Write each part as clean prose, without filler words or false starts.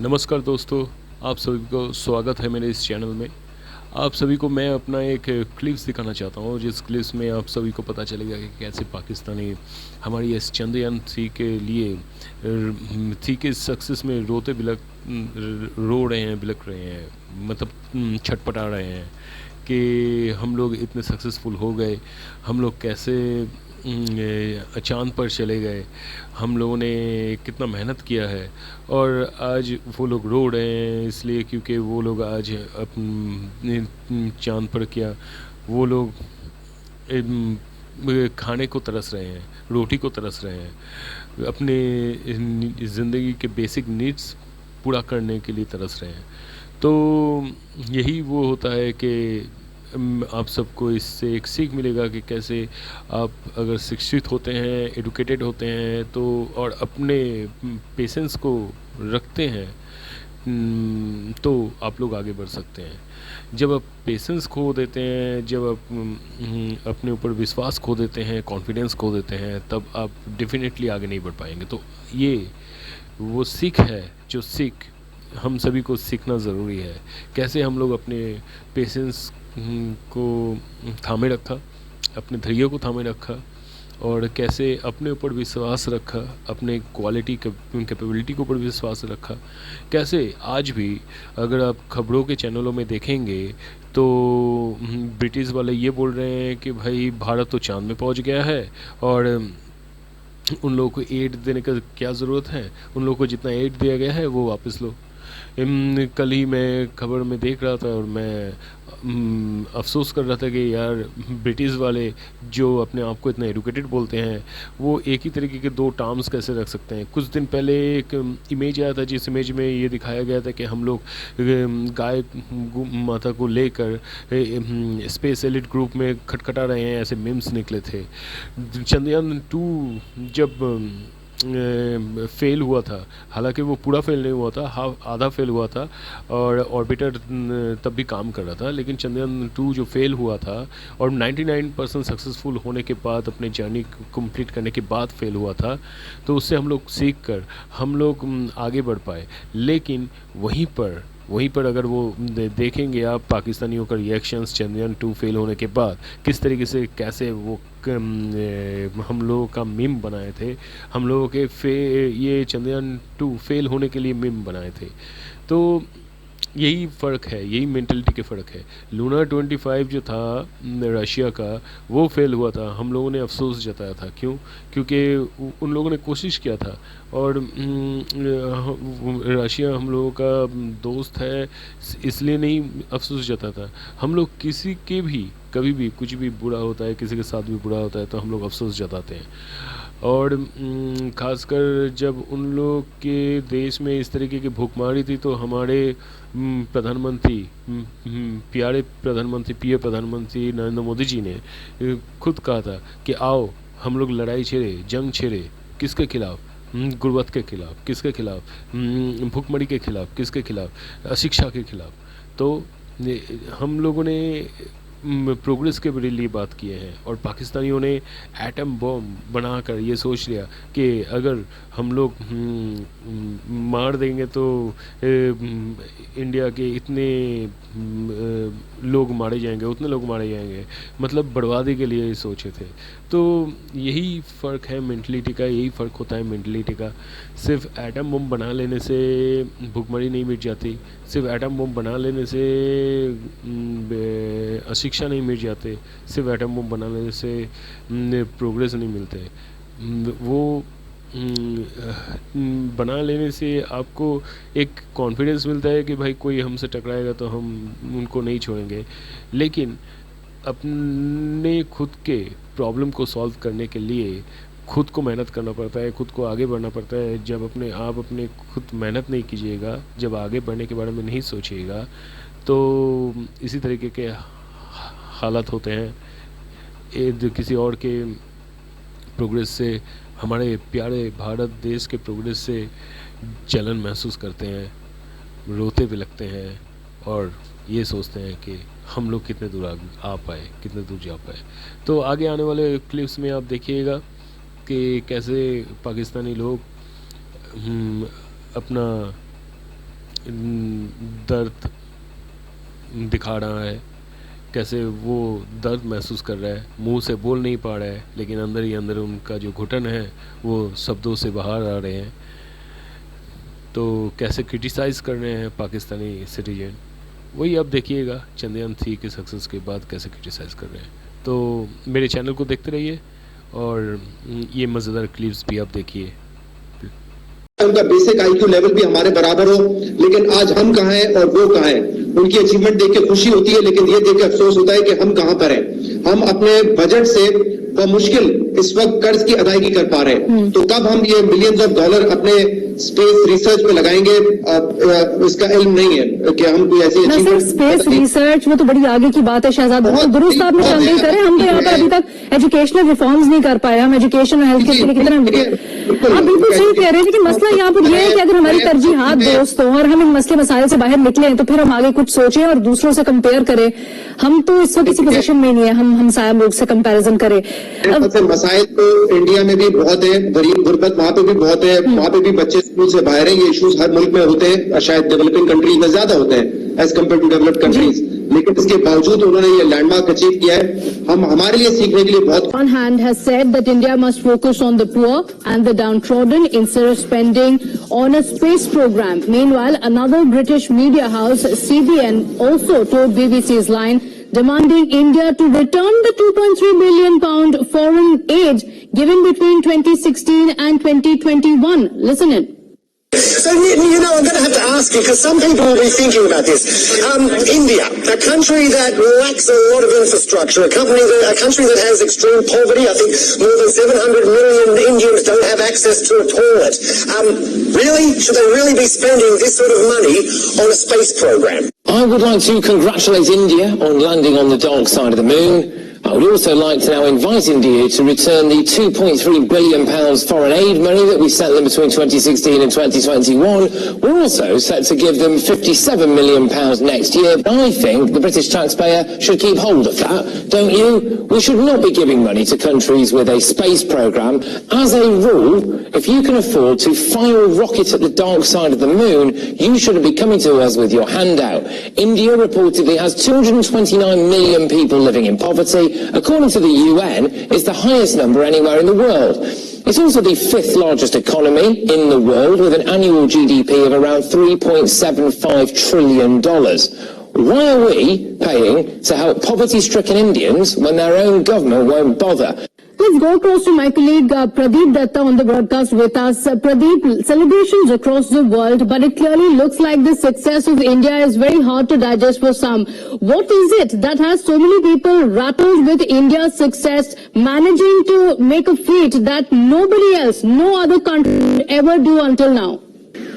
नमस्कार दोस्तों, आप सभी को स्वागत है मेरे इस चैनल में। आप सभी को मैं अपना एक क्लिप्स दिखाना चाहता हूँ, जिस क्लिप्स में आप सभी को पता चलेगा कि कैसे पाकिस्तानी हमारी इस चंद्रयान-3 के लिए 3 के सक्सेस में रो रहे हैं, बिलख रहे हैं, मतलब छटपटा रहे हैं कि हम लोग इतने सक्सेसफुल हो गए, हम लोग कैसे चाँद पर चले गए, हम लोगों ने कितना मेहनत किया है और आज वो लोग रो रहे हैं इसलिए क्योंकि वो लोग आज चाँद पर क्या वो लोग खाने को तरस रहे हैं, रोटी को तरस रहे हैं, अपने ज़िंदगी के बेसिक नीड्स पूरा करने के लिए तरस रहे हैं। तो यही वो होता है कि आप सबको इससे एक सीख मिलेगा कि कैसे आप अगर शिक्षित होते हैं, एजुकेटेड होते हैं तो और अपने पेशेंस को रखते हैं तो आप लोग आगे बढ़ सकते हैं। जब आप पेशेंस खो देते हैं, जब आप अपने ऊपर विश्वास खो देते हैं, कॉन्फिडेंस खो देते हैं, तब आप डेफ़िनेटली आगे नहीं बढ़ पाएँगे। तो ये वो सीख है, जो सीख हम सभी को सीखना ज़रूरी है। कैसे हम लोग अपने पेशेंस को थामे रखा, अपने धैर्य को थामे रखा और कैसे अपने ऊपर विश्वास रखा, अपने क्वालिटी कैपेबिलिटी के ऊपर विश्वास रखा। कैसे आज भी अगर आप खबरों के चैनलों में देखेंगे तो ब्रिटिश वाले ये बोल रहे हैं कि भाई भारत तो चाँद में पहुंच गया है और उन लोगों को एड देने का क्या ज़रूरत है, उन लोगों को जितना एड दिया गया है वो वापस लो। कल ही मैं खबर में देख रहा था और मैं अफ़सोस कर रहा था कि यार ब्रिटिश वाले जो अपने आप को इतना एजुकेटेड बोलते हैं, वो एक ही तरीके के 2 टर्म्स कैसे रख सकते हैं। कुछ दिन पहले एक इमेज आया था जिस इमेज में ये दिखाया गया था कि हम लोग गाय माता को लेकर स्पेस एलिट ग्रुप में खटखटा रहे हैं, ऐसे मीम्स निकले थे। चंद्रयान-2 जब फेल हुआ था, हालांकि वो पूरा फेल नहीं हुआ था, हाफ आधा फेल हुआ था और ऑर्बिटर तब भी काम कर रहा था, लेकिन चंद्रयान-2 जो फेल हुआ था और 99% सक्सेसफुल होने के बाद अपने जर्नी कंप्लीट करने के बाद फेल हुआ था, तो उससे हम लोग सीख कर हम लोग आगे बढ़ पाए। लेकिन वहीं पर अगर वो देखेंगे आप पाकिस्तानियों का रिएक्शंस चंद्रयान-2 फेल होने के बाद किस तरीके से कैसे वो हम लोगों का मीम बनाए थे, हम लोगों के ये चंद्रयान-2 फेल होने के लिए मीम बनाए थे। तो यही फ़र्क है, यही मेंटालिटी के फ़र्क है। लूना 25 जो था रशिया का, वो फेल हुआ था, हम लोगों ने अफ़सोस जताया था। क्यों? क्योंकि उन लोगों ने कोशिश किया था और रशिया हम लोगों का दोस्त है, इसलिए नहीं अफ़सोस जताता था। हम लोग किसी के भी कभी भी कुछ भी बुरा होता है, किसी के साथ भी बुरा होता है तो हम लोग अफ़सोस जताते हैं। और ख़ासकर जब उन लोग के देश में इस तरीके की भूखमरी थी तो हमारे प्रधानमंत्री प्यारे प्रधानमंत्री प्रधानमंत्री नरेंद्र मोदी जी ने खुद कहा था कि आओ हम लोग लड़ाई छेड़े, जंग छेड़े। किसके खिलाफ? गुर्बत के खिलाफ। किसके खिलाफ? भूखमरी के खिलाफ। किसके खिलाफ? अशिक्षा के खिलाफ। तो हम लोगों ने प्रोग्रेस के लिए बात किए हैं और पाकिस्तानियों ने एटम बम बनाकर ये सोच लिया कि अगर हम लोग मार देंगे तो इंडिया के इतने लोग मारे जाएंगे, उतने लोग मारे जाएंगे, मतलब बर्बादी के लिए सोचे थे। तो यही फ़र्क है मेंटलिटी का, यही फ़र्क होता है मेंटलिटी का। सिर्फ एटम बम बना लेने से भूखमरी नहीं मिट जाती, सिर्फ एटम बम बना लेने से अशिक्षा नहीं मिट जाते, सिर्फ एटम बम बना लेने से प्रोग्रेस नहीं मिलते। वो बना लेने से आपको एक कॉन्फिडेंस मिलता है कि भाई कोई हमसे टकराएगा तो हम उनको नहीं छोड़ेंगे, लेकिन अपने खुद के प्रॉब्लम को सॉल्व करने के लिए खुद को मेहनत करना पड़ता है, खुद को आगे बढ़ना पड़ता है। जब आप अपने खुद मेहनत नहीं कीजिएगा, जब आगे बढ़ने के बारे में नहीं सोचिएगा, तो इसी तरीके के हालात होते हैं। किसी और के प्रोग्रेस से, हमारे प्यारे भारत देश के प्रोग्रेस से जलन महसूस करते हैं, रोते बिलखते हैं और ये सोचते हैं कि हम लोग कितने दूर आ पाए, कितने दूर जा पाए। तो आगे आने वाले क्लिप्स में आप देखिएगा कि कैसे पाकिस्तानी लोग अपना दर्द दिखा रहा है, कैसे वो दर्द महसूस कर रहा है, मुंह से बोल नहीं पा रहा है लेकिन अंदर ही अंदर उनका जो घुटन है वो शब्दों से बाहर आ रहे हैं। तो कैसे क्रिटिसाइज़ कर रहे हैं पाकिस्तानी सिटीजन, वही आप देखिएगा चंद्रयान-3 के सक्सेस के बाद कैसे क्रिटिसाइज़ कर रहे हैं। तो मेरे चैनल को देखते रहिए और ये मज़ेदार क्लिप्स भी आप देखिए। उनका बेसिक आईक्यू लेवल भी हमारे बराबर हो, लेकिन आज हम कहाँ हैं और वो कहाँ हैं। उनकी अचीवमेंट देख के खुशी होती है, लेकिन ये देख के अफसोस होता है कि हम कहाँ पर हैं। हम अपने बजट से मुश्किल इस वक्त कर्ज की अदायगी कर पा रहे हैं, तो कब हम ये मिलियंस ऑफ डॉलर अपने स्पेस रिसर्च पे लगाएंगे, इसका इल्म नहीं है कि हम कोई ऐसी अचीवमेंट। स्पेस रिसर्च वो तो बड़ी आगे की बात है शहजाद, दुरुस्त आप निशानदेही करें। हम तो यहाँ पर अभी तक एजुकेशनल रिफॉर्म्स नहीं कर पाए। हम एजुकेशन और हेल्थ केयर के लिए कितना आप बिल्कुल सही कह रहे हैं, लेकिन मसला यहाँ पर यह है कि अगर हमारी तरजीहात दुरुस्त हो और हम इन मसले मसाइल से बाहर निकले तो फिर हम आगे कुछ सोचें और दूसरों से कंपेयर करें। हम तो इस वक्त किसी पोजीशन में नहीं है हम साया मुल्क से कंपैरिजन करें। मसाइल तो इंडिया में भी बहुत है, गरीब गुर्बत वहां पे भी बहुत है, वहां पे भी बच्चे स्कूल से बाहर है। ये इश्यूज हर मुल्क में होते हैं, शायद डेवलपिंग कंट्रीज में ज्यादा होते हैं as compare to developed countries, लेकिन इसके बावजूद उन्होंने ये लैंडमार्क अचीव किया है। हम हमारे लिए सीखने के लिए बहुत। One hand has said that India must focus on the poor and the downtrodden instead of spending on a space program. Meanwhile, another British media house, CBN, also told BBC's Line, demanding India to return the £2.3 billion foreign aid given between 2016 and 2021. Listen in. So, I'm going to have to ask you, because some people will be thinking about this. India, a country that lacks a lot of infrastructure, a country that has extreme poverty. I think more than 700 million Indians don't have access to a toilet. Really? Should they really be spending this sort of money on a space program? I would like to congratulate India on landing on the dark side of the moon. I would also like to now invite India to return the £2.3 billion foreign aid money that we sent them between 2016 and 2021. We're also set to give them £57 million next year. I think the British taxpayer should keep hold of that, don't you? We should not be giving money to countries with a space programme. As a rule, if you can afford to fire a rocket at the dark side of the moon, you shouldn't be coming to us with your hand out. India reportedly has 229 million people living in poverty. According to the UN, it's the highest number anywhere in the world. It's also the fifth largest economy in the world, with an annual GDP of around $3.75 trillion. Why are we paying to help poverty-stricken Indians when their own government won't bother? Let's go across to my colleague Pradeep Datta on the broadcast with us. Pradeep, celebrations across the world, but it clearly looks like the success of India is very hard to digest for some. What is it that has so many people rattled with India's success, managing to make a feat that nobody else, no other country would ever do until now?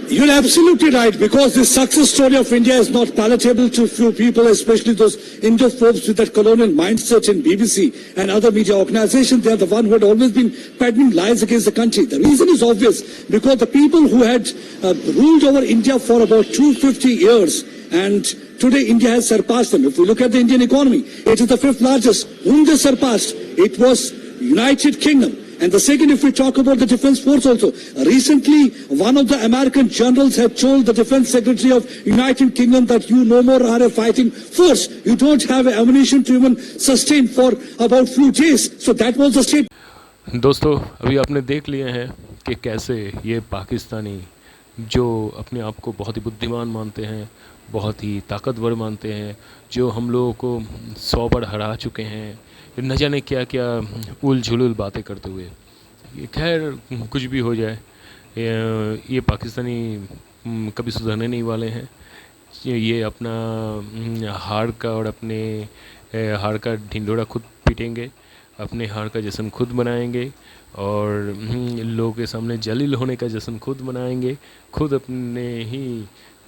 You're absolutely right, because the success story of India is not palatable to few people, especially those Indophobes with that colonial mindset in BBC and other media organizations. They are the one who had always been peddling lies against the country. The reason is obvious, because the people who had ruled over India for about 250 years, and today India has surpassed them. If we look at the Indian economy, it is the fifth largest. Whom they surpassed? It was United Kingdom. And the second, if we talk about the defense force also, recently one of the American generals had told the defense secretary of United Kingdom that you no more are a fighting force. You don't have ammunition to even sustain for about few days. So that was the state. दोस्तों, अभी आपने देख लिए हैं कि कैसे ये पाकिस्तानी जो अपने आप को बहुत ही बुद्धिमान मानते हैं, बहुत ही ताकतवर मानते हैं, जो हम लोगों को 100 बार हरा चुके हैं, न जाने क्या क्या उल झुलुल बातें करते हुए। खैर कुछ भी हो जाए, ये पाकिस्तानी कभी सुधरने नहीं वाले हैं। ये अपना हार का और अपने हार का ढिंढोरा खुद पीटेंगे, अपने हार का जश्न खुद मनाएंगे और लोगों के सामने जलील होने का जश्न खुद मनाएंगे, खुद अपने ही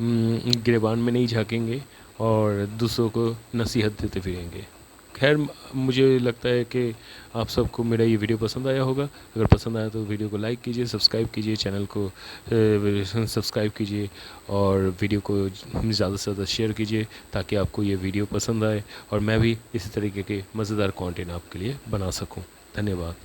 गिरबान में नहीं झाँकेंगे और दूसरों को नसीहत देते फिरेंगे। खैर मुझे लगता है कि आप सबको मेरा ये वीडियो पसंद आया होगा। अगर पसंद आया तो वीडियो को लाइक कीजिए, सब्सक्राइब कीजिए, चैनल को सब्सक्राइब कीजिए और वीडियो को ज़्यादा से ज़्यादा शेयर कीजिए ताकि आपको ये वीडियो पसंद आए और मैं भी इसी तरीके के मज़ेदार कंटेंट आपके लिए बना सकूं। धन्यवाद।